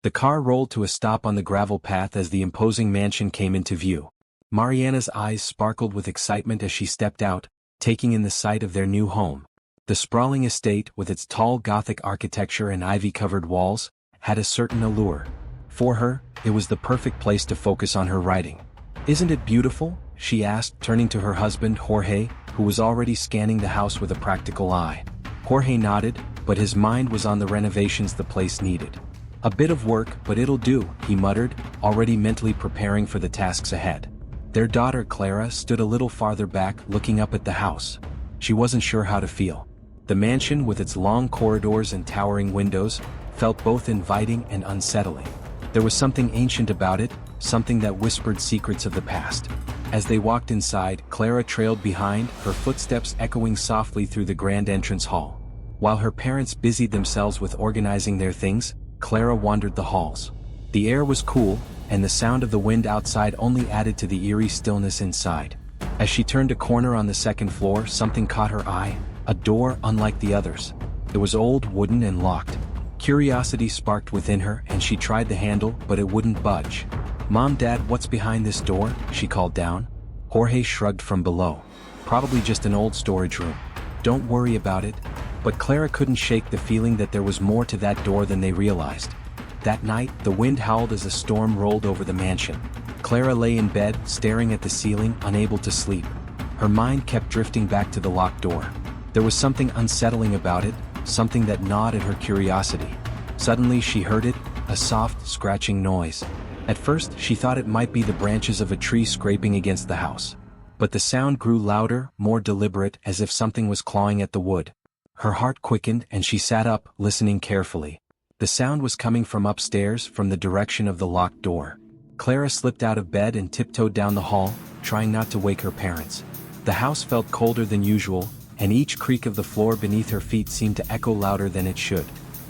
The car rolled to a stop on the gravel path as the imposing mansion came into view. Mariana's eyes sparkled with excitement as she stepped out, taking in the sight of their new home. The sprawling estate, with its tall Gothic architecture and ivy-covered walls, had a certain allure. For her, it was the perfect place to focus on her writing. "Isn't it beautiful?" she asked, turning to her husband Jorge, who was already scanning the house with a practical eye. Jorge nodded, but his mind was on the renovations the place needed. "A bit of work, but it'll do," he muttered, already mentally preparing for the tasks ahead. Their daughter Clara stood a little farther back, looking up at the house. She wasn't sure how to feel. The mansion, with its long corridors and towering windows, felt both inviting and unsettling. There was something ancient about it, something that whispered secrets of the past. As they walked inside, Clara trailed behind, her footsteps echoing softly through the grand entrance hall. While her parents busied themselves with organizing their things, Clara wandered the halls. The air was cool, and the sound of the wind outside only added to the eerie stillness inside. As she turned a corner on the second floor, something caught her eye, a door unlike the others. It was old, wooden, and locked. Curiosity sparked within her, and she tried the handle, but it wouldn't budge. "Mom, Dad, what's behind this door?" she called down. Jorge shrugged from below. "Probably just an old storage room. Don't worry about it." But Clara couldn't shake the feeling that there was more to that door than they realized. That night, the wind howled as a storm rolled over the mansion. Clara lay in bed, staring at the ceiling, unable to sleep. Her mind kept drifting back to the locked door. There was something unsettling about it, something that gnawed at her curiosity. Suddenly she heard it, a soft, scratching noise. At first, she thought it might be the branches of a tree scraping against the house. But the sound grew louder, more deliberate, as if something was clawing at the wood. Her heart quickened, and she sat up, listening carefully. The sound was coming from upstairs, from the direction of the locked door. Clara slipped out of bed and tiptoed down the hall, trying not to wake her parents. The house felt colder than usual, and each creak of the floor beneath her feet seemed to echo louder than it should.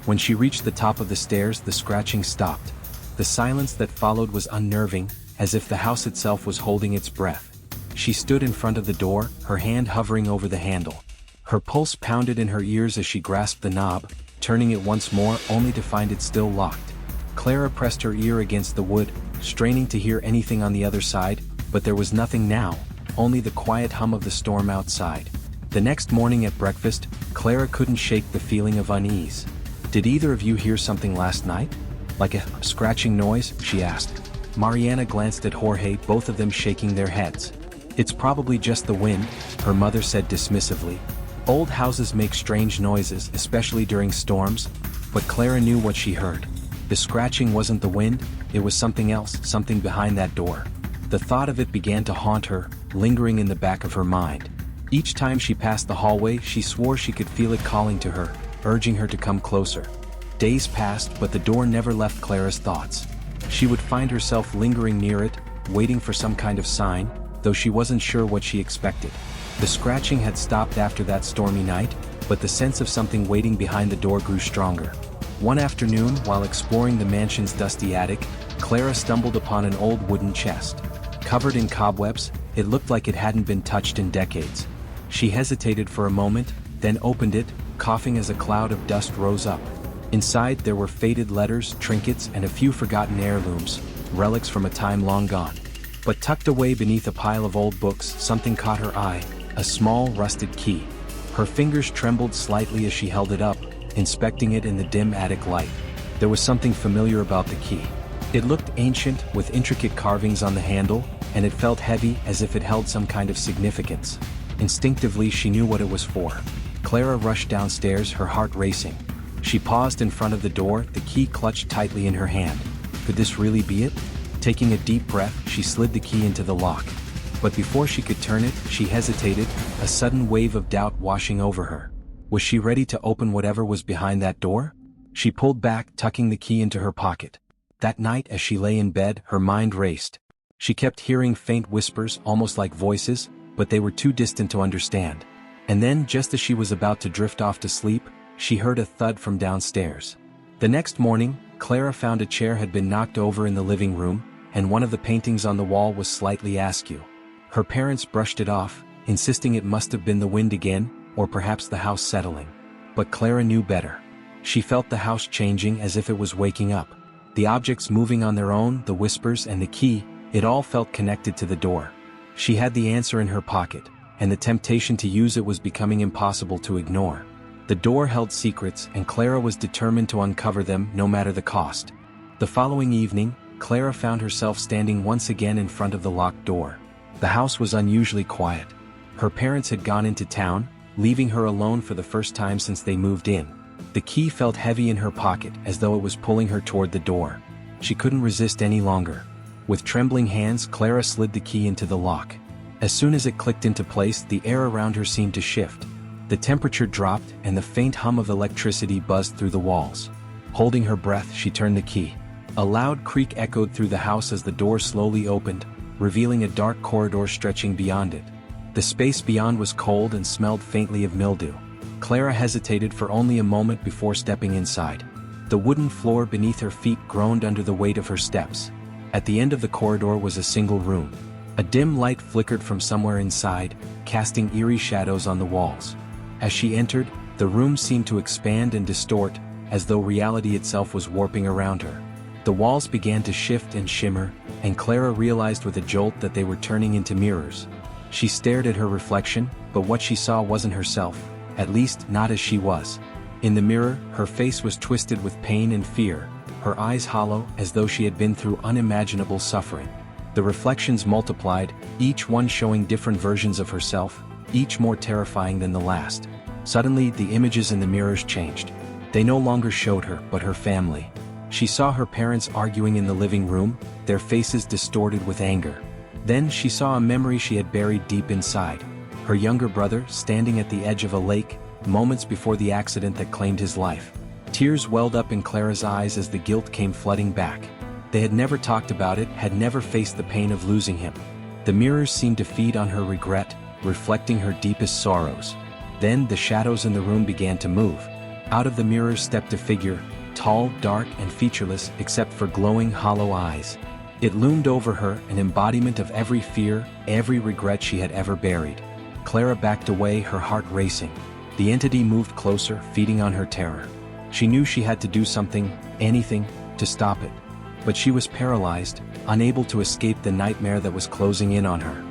When she reached the top of the stairs, the scratching stopped. The silence that followed was unnerving, as if the house itself was holding its breath. She stood in front of the door, her hand hovering over the handle. Her pulse pounded in her ears as she grasped the knob, turning it once more only to find it still locked. Clara pressed her ear against the wood, straining to hear anything on the other side, but there was nothing now, only the quiet hum of the storm outside. The next morning at breakfast, Clara couldn't shake the feeling of unease. "Did either of you hear something last night? Like a scratching noise?" she asked. Mariana glanced at Jorge, both of them shaking their heads. "It's probably just the wind," her mother said dismissively. "Old houses make strange noises, especially during storms," but Clara knew what she heard. The scratching wasn't the wind, it was something else, something behind that door. The thought of it began to haunt her, lingering in the back of her mind. Each time she passed the hallway, she swore she could feel it calling to her, urging her to come closer. Days passed, but the door never left Clara's thoughts. She would find herself lingering near it, waiting for some kind of sign, though she wasn't sure what she expected. The scratching had stopped after that stormy night, but the sense of something waiting behind the door grew stronger. One afternoon, while exploring the mansion's dusty attic, Clara stumbled upon an old wooden chest. Covered in cobwebs, it looked like it hadn't been touched in decades. She hesitated for a moment, then opened it, coughing as a cloud of dust rose up. Inside there were faded letters, trinkets, and a few forgotten heirlooms, relics from a time long gone. But tucked away beneath a pile of old books, something caught her eye, a small, rusted key. Her fingers trembled slightly as she held it up, inspecting it in the dim attic light. There was something familiar about the key. It looked ancient, with intricate carvings on the handle, and it felt heavy, as if it held some kind of significance. Instinctively, she knew what it was for. Clara rushed downstairs, her heart racing. She paused in front of the door, the key clutched tightly in her hand. Could this really be it? Taking a deep breath, she slid the key into the lock. But before she could turn it, she hesitated, a sudden wave of doubt washing over her. Was she ready to open whatever was behind that door? She pulled back, tucking the key into her pocket. That night, as she lay in bed, her mind raced. She kept hearing faint whispers, almost like voices, but they were too distant to understand. And then, just as she was about to drift off to sleep, she heard a thud from downstairs. The next morning, Clara found a chair had been knocked over in the living room, and one of the paintings on the wall was slightly askew. Her parents brushed it off, insisting it must have been the wind again, or perhaps the house settling. But Clara knew better. She felt the house changing, as if it was waking up. The objects moving on their own, the whispers and the key, it all felt connected to the door. She had the answer in her pocket, and the temptation to use it was becoming impossible to ignore. The door held secrets, and Clara was determined to uncover them no matter the cost. The following evening, Clara found herself standing once again in front of the locked door. The house was unusually quiet. Her parents had gone into town, leaving her alone for the first time since they moved in. The key felt heavy in her pocket, as though it was pulling her toward the door. She couldn't resist any longer. With trembling hands, Clara slid the key into the lock. As soon as it clicked into place, the air around her seemed to shift. The temperature dropped, and the faint hum of electricity buzzed through the walls. Holding her breath, she turned the key. A loud creak echoed through the house as the door slowly opened, revealing a dark corridor stretching beyond it. The space beyond was cold and smelled faintly of mildew. Clara hesitated for only a moment before stepping inside. The wooden floor beneath her feet groaned under the weight of her steps. At the end of the corridor was a single room. A dim light flickered from somewhere inside, casting eerie shadows on the walls. As she entered, the room seemed to expand and distort, as though reality itself was warping around her. The walls began to shift and shimmer, and Clara realized with a jolt that they were turning into mirrors. She stared at her reflection, but what she saw wasn't herself, at least not as she was. In the mirror, her face was twisted with pain and fear, her eyes hollow as though she had been through unimaginable suffering. The reflections multiplied, each one showing different versions of herself, each more terrifying than the last. Suddenly, the images in the mirrors changed. They no longer showed her, but her family. She saw her parents arguing in the living room, their faces distorted with anger. Then she saw a memory she had buried deep inside. Her younger brother standing at the edge of a lake, moments before the accident that claimed his life. Tears welled up in Clara's eyes as the guilt came flooding back. They had never talked about it, had never faced the pain of losing him. The mirrors seemed to feed on her regret, reflecting her deepest sorrows. Then the shadows in the room began to move. Out of the mirrors stepped a figure, tall, dark, and featureless except for glowing, hollow eyes. It loomed over her, an embodiment of every fear, every regret she had ever buried. Clara backed away, her heart racing. The entity moved closer, feeding on her terror. She knew she had to do something, anything, to stop it. But she was paralyzed, unable to escape the nightmare that was closing in on her.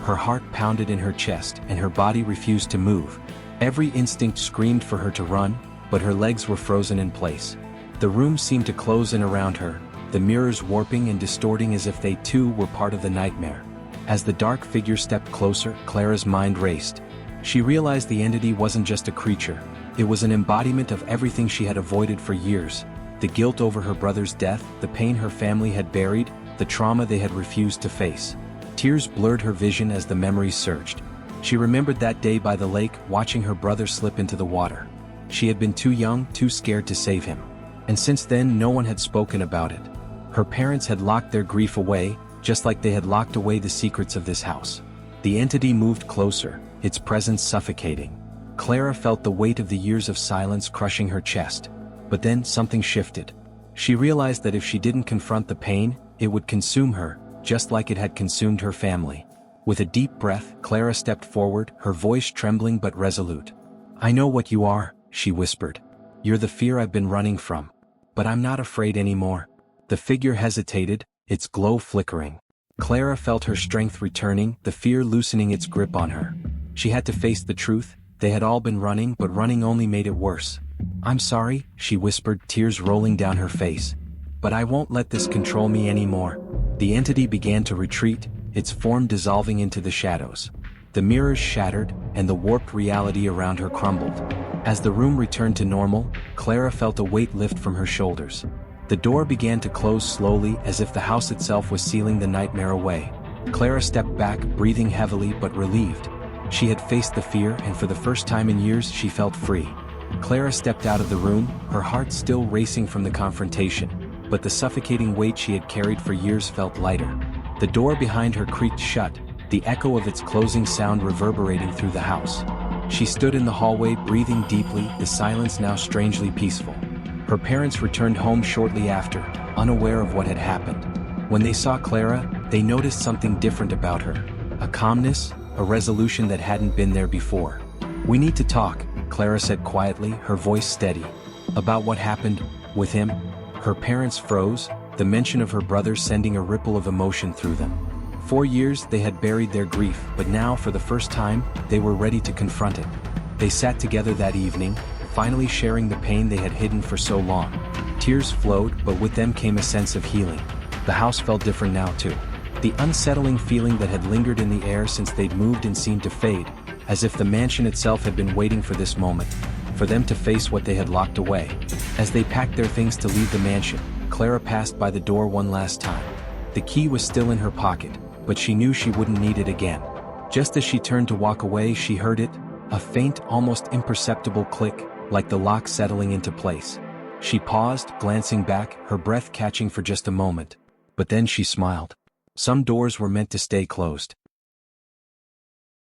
Her heart pounded in her chest, and her body refused to move. Every instinct screamed for her to run, but her legs were frozen in place. The room seemed to close in around her, the mirrors warping and distorting as if they too were part of the nightmare. As the dark figure stepped closer, Clara's mind raced. She realized the entity wasn't just a creature, it was an embodiment of everything she had avoided for years. The guilt over her brother's death, the pain her family had buried, the trauma they had refused to face. Tears blurred her vision as the memories surged. She remembered that day by the lake, watching her brother slip into the water. She had been too young, too scared to save him. And since then no one had spoken about it. Her parents had locked their grief away, just like they had locked away the secrets of this house. The entity moved closer, its presence suffocating. Clara felt the weight of the years of silence crushing her chest. But then something shifted. She realized that if she didn't confront the pain, it would consume her, just like it had consumed her family. With a deep breath, Clara stepped forward, her voice trembling but resolute. "I know what you are," she whispered. "You're the fear I've been running from. But I'm not afraid anymore." The figure hesitated, its glow flickering. Clara felt her strength returning, the fear loosening its grip on her. She had to face the truth. They had all been running, but running only made it worse. "I'm sorry," she whispered, tears rolling down her face. "But I won't let this control me anymore." The entity began to retreat, its form dissolving into the shadows. The mirrors shattered, and the warped reality around her crumbled. As the room returned to normal, Clara felt a weight lift from her shoulders. The door began to close slowly, as if the house itself was sealing the nightmare away. Clara stepped back, breathing heavily but relieved. She had faced the fear, and for the first time in years she felt free. Clara stepped out of the room, her heart still racing from the confrontation, but the suffocating weight she had carried for years felt lighter. The door behind her creaked shut, the echo of its closing sound reverberating through the house. She stood in the hallway, breathing deeply, the silence now strangely peaceful. Her parents returned home shortly after, unaware of what had happened. When they saw Clara, they noticed something different about her. A calmness, a resolution that hadn't been there before. "We need to talk," Clara said quietly, her voice steady. "About what happened with him?" Her parents froze, the mention of her brother sending a ripple of emotion through them. 4 years they had buried their grief, but now for the first time, they were ready to confront it. They sat together that evening, finally sharing the pain they had hidden for so long. Tears flowed, but with them came a sense of healing. The house felt different now too. The unsettling feeling that had lingered in the air since they'd moved in seemed to fade, as if the mansion itself had been waiting for this moment, for them to face what they had locked away. As they packed their things to leave the mansion, Clara passed by the door one last time. The key was still in her pocket, but she knew she wouldn't need it again. Just as she turned to walk away, she heard it, a faint, almost imperceptible click, like the lock settling into place. She paused, glancing back, her breath catching for just a moment. But then she smiled. Some doors were meant to stay closed.